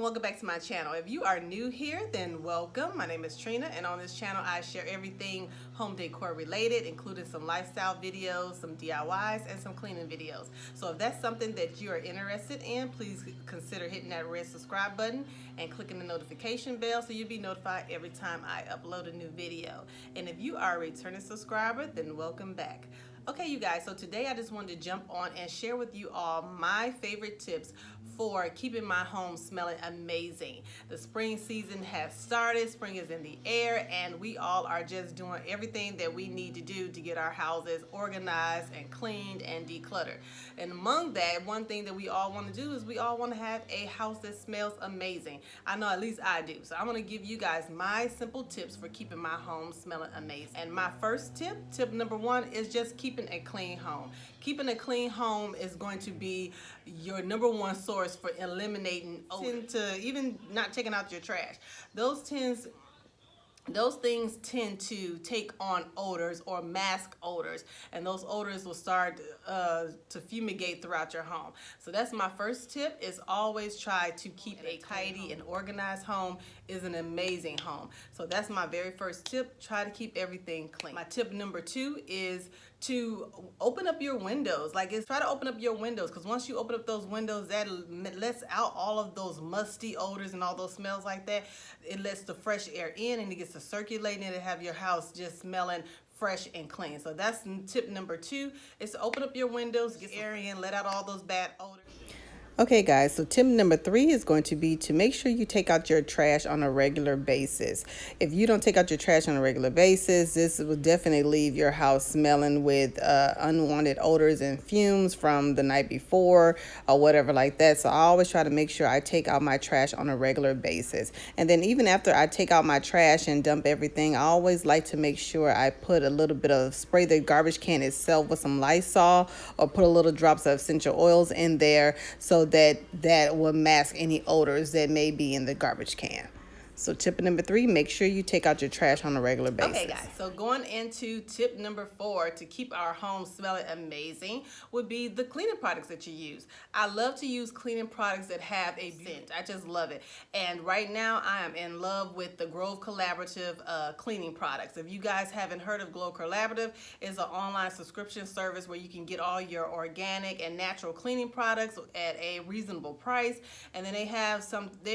welcome back to my channel. If you are new here, then welcome. My name is Trina, and on this channel I share everything home decor related, including some lifestyle videos, some DIYs, and some cleaning videos. So if that's something that you are interested in, please consider hitting that red subscribe button and clicking the notification bell so you'll be notified every time I upload a new video. And if you are a returning subscriber, then welcome back. Okay, you guys, so today I just wanted to jump on and share with you all my favorite tips for keeping my home smelling amazing. The spring season has started, spring is in the air, and we all are just doing everything that we need to do to get our houses organized and cleaned and decluttered. And among that, one thing that we all want to do is we all want to have a house that smells amazing. I know at least I do. So I'm going to give you guys my simple tips for keeping my home smelling amazing. And my first tip number one, is just keeping a clean home. Keeping a clean home is going to be your number one source for eliminating to even not taking out your trash. Those things tend to take on odors or mask odors, and those odors will start to fumigate throughout your home. So that's my first tip, is always try to keep a tidy and organized home is an amazing home. So that's my very first tip, try to keep everything clean. My tip number two is to open up your windows. Try to open up your windows, because once you open up those windows, that lets out all of those musty odors and all those smells like that. It lets the fresh air in and it gets to circulating and have your house just smelling fresh and clean. So that's tip number two, is to open up your windows, get air in, let out all those bad odors. Okay guys, so tip number three is going to be to make sure you take out your trash on a regular basis. If you don't take out your trash on a regular basis, this will definitely leave your house smelling with unwanted odors and fumes from the night before or whatever like that. So I always try to make sure I take out my trash on a regular basis. And then even after I take out my trash and dump everything, I always like to make sure I put a little bit of spray the garbage can itself with some Lysol, or put a little drops of essential oils in there, so that will mask any odors that may be in the garbage can. So tip number three, make sure you take out your trash on a regular basis. Okay guys, so going into tip number four to keep our home smelling amazing would be the cleaning products that you use. I love to use cleaning products that have a scent. I just love it. And right now I am in love with the Grove Collaborative cleaning products. If you guys haven't heard of Grove Collaborative, it's an online subscription service where you can get all your organic and natural cleaning products at a reasonable price. And then they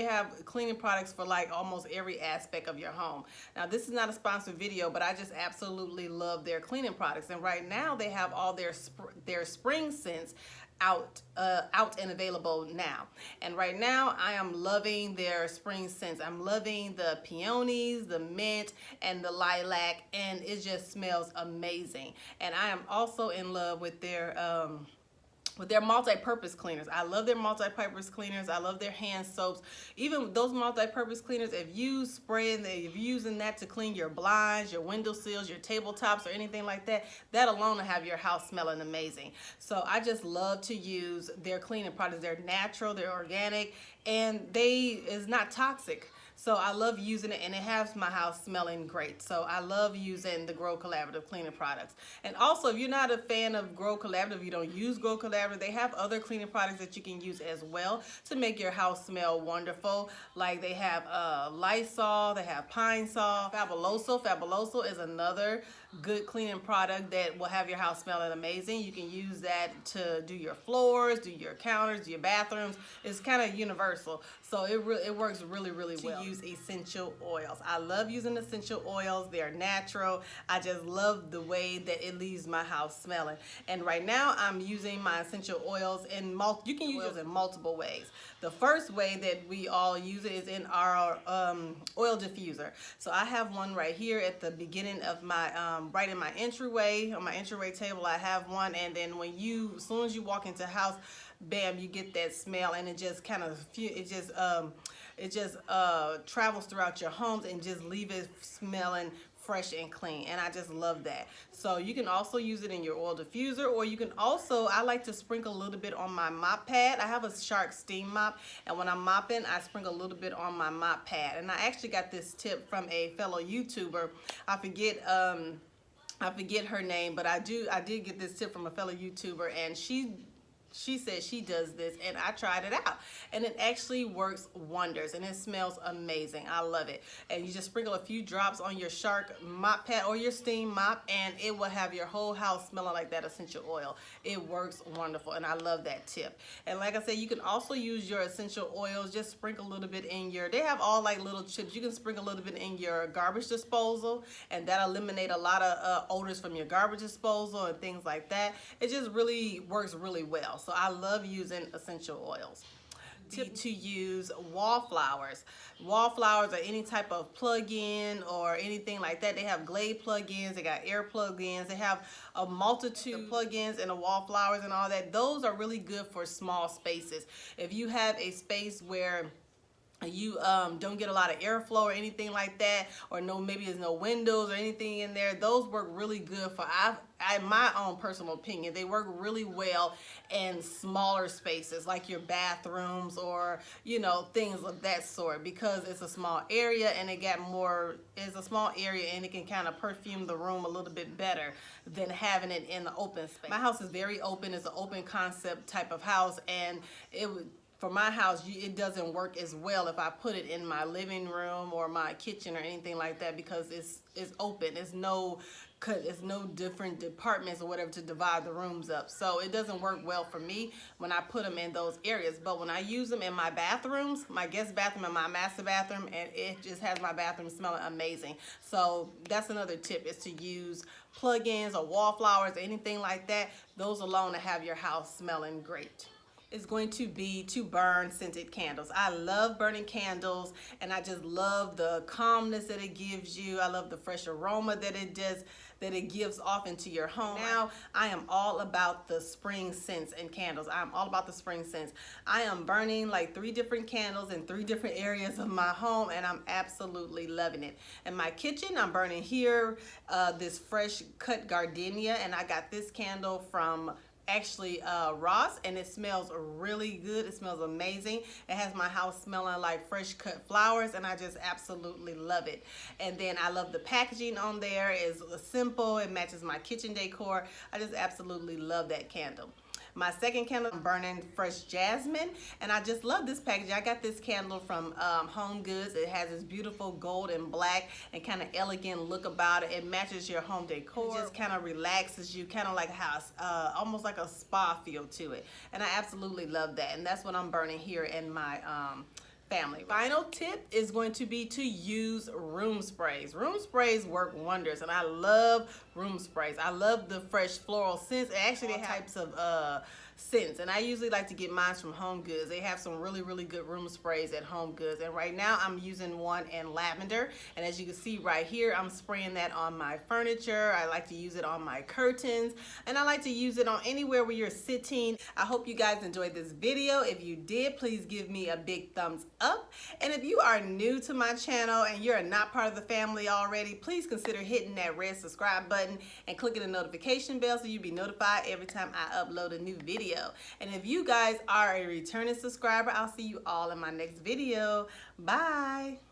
have cleaning products for like almost every aspect of your home. Now this is not a sponsored video, but I just absolutely love their cleaning products. And right now they have all their spring scents out and available now. And right now I am loving their spring scents. I'm loving the peonies, the mint, and the lilac, and it just smells amazing. And I am also in love with their multi-purpose cleaners. I love their multi-purpose cleaners. I love their hand soaps. Even those multi-purpose cleaners, if you're using that to clean your blinds, your window sills, your tabletops, or anything like that, that alone will have your house smelling amazing. So I just love to use their cleaning products. They're natural, they're organic, and is not toxic. So I love using it, and it has my house smelling great. So I love using the Grove Collaborative cleaning products. And also, if you're not a fan of Grove Collaborative, you don't use Grove Collaborative, they have other cleaning products that you can use as well to make your house smell wonderful. Like they have Lysol, they have Pine Sol, Fabuloso. Fabuloso is another good cleaning product that will have your house smelling amazing. You can use that to do your floors, do your counters, do your bathrooms. It's kind of universal. So it works really, really well. Use essential oils. I love using essential oils. They're natural. I just love the way that it leaves my house smelling. And right now I'm using my essential oils you can use it in multiple ways. The first way that we all use it is in our oil diffuser. So I have one right here at the beginning of my right in my entryway. On my entryway table I have one, and then as soon as you walk into the house, bam, you get that smell, and it just travels throughout your homes and just leave it smelling fresh and clean, and I just love that. So you can also use it in your oil diffuser, or you can also, I like to sprinkle a little bit on my mop pad. I have a Shark steam mop, and when I'm mopping I sprinkle a little bit on my mop pad. And I actually got this tip from a fellow YouTuber. I forget her name, but I did get this tip from a fellow YouTuber, and she she said she does this, and I tried it out, and it actually works wonders, and it smells amazing. I love it. And you just sprinkle a few drops on your Shark mop pad or your steam mop, and it will have your whole house smelling like that essential oil. It works wonderful, and I love that tip. And like I said, you can also use your essential oils. Just sprinkle a little bit in your, they have all like little chips. You can sprinkle a little bit in your garbage disposal, and that'll eliminate a lot of odors from your garbage disposal and things like that. It just really works really well. So I love using essential oils. Tip to use wallflowers. Wallflowers or any type of plug-in or anything like that. They have Glade plug-ins, they got air plug-ins, they have a multitude of plug-ins and the wallflowers and all that. Those are really good for small spaces. If you have a space where you don't get a lot of airflow or anything like that, or maybe there's no windows or anything in there, those work really good for, in my own personal opinion, they work really well in smaller spaces like your bathrooms or, you know, things of that sort, because it's a small area and it's a small area and it can kind of perfume the room a little bit better than having it in the open space. My house is very open. It's an open concept type of house, and for my house, it doesn't work as well if I put it in my living room or my kitchen or anything like that, because it's open. It's no different departments or whatever to divide the rooms up. So it doesn't work well for me when I put them in those areas. But when I use them in my bathrooms, my guest bathroom and my master bathroom, and it just has my bathroom smelling amazing. So that's another tip, is to use plug-ins or wallflowers or anything like that. Those alone to have your house smelling great. Is going to be to burn scented candles. I love burning candles, and I just love the calmness that it gives you. I love the fresh aroma that it gives off into your home. Now I am all about the spring scents and candles. I'm all about the spring scents. I am burning like 3 different candles in 3 different areas of my home, and I'm absolutely loving it. In my kitchen, I'm burning here this fresh cut gardenia, and I got this candle from Ross, and it smells really good. It smells amazing. It has my house smelling like fresh cut flowers, and I just absolutely love it. And then I love the packaging on there. It's simple. It matches my kitchen decor. I just absolutely love that candle. My second candle, I'm burning fresh jasmine, and I just love this package. I got this candle from Home Goods. It has this beautiful gold and black and kind of elegant look about it. It matches your home decor. It just kind of relaxes you, kind of like almost like a spa feel to it. And I absolutely love that, and that's what I'm burning here in my family. Final tip is going to be to use room sprays. Room sprays work wonders, and I love room sprays. I love the fresh floral scents. Actually, they have types of scents, and I usually like to get mine from Home Goods. They have some really, really good room sprays at Home Goods, and right now I'm using one in lavender, and as you can see right here, I'm spraying that on my furniture. I like to use it on my curtains, and I like to use it on anywhere where you're sitting. I hope you guys enjoyed this video. If you did, please give me a big thumbs up, and if you are new to my channel and you're not part of the family already, please consider hitting that red subscribe button and clicking the notification bell so you'll be notified every time I upload a new video. And if you guys are a returning subscriber, I'll see you all in my next video. Bye.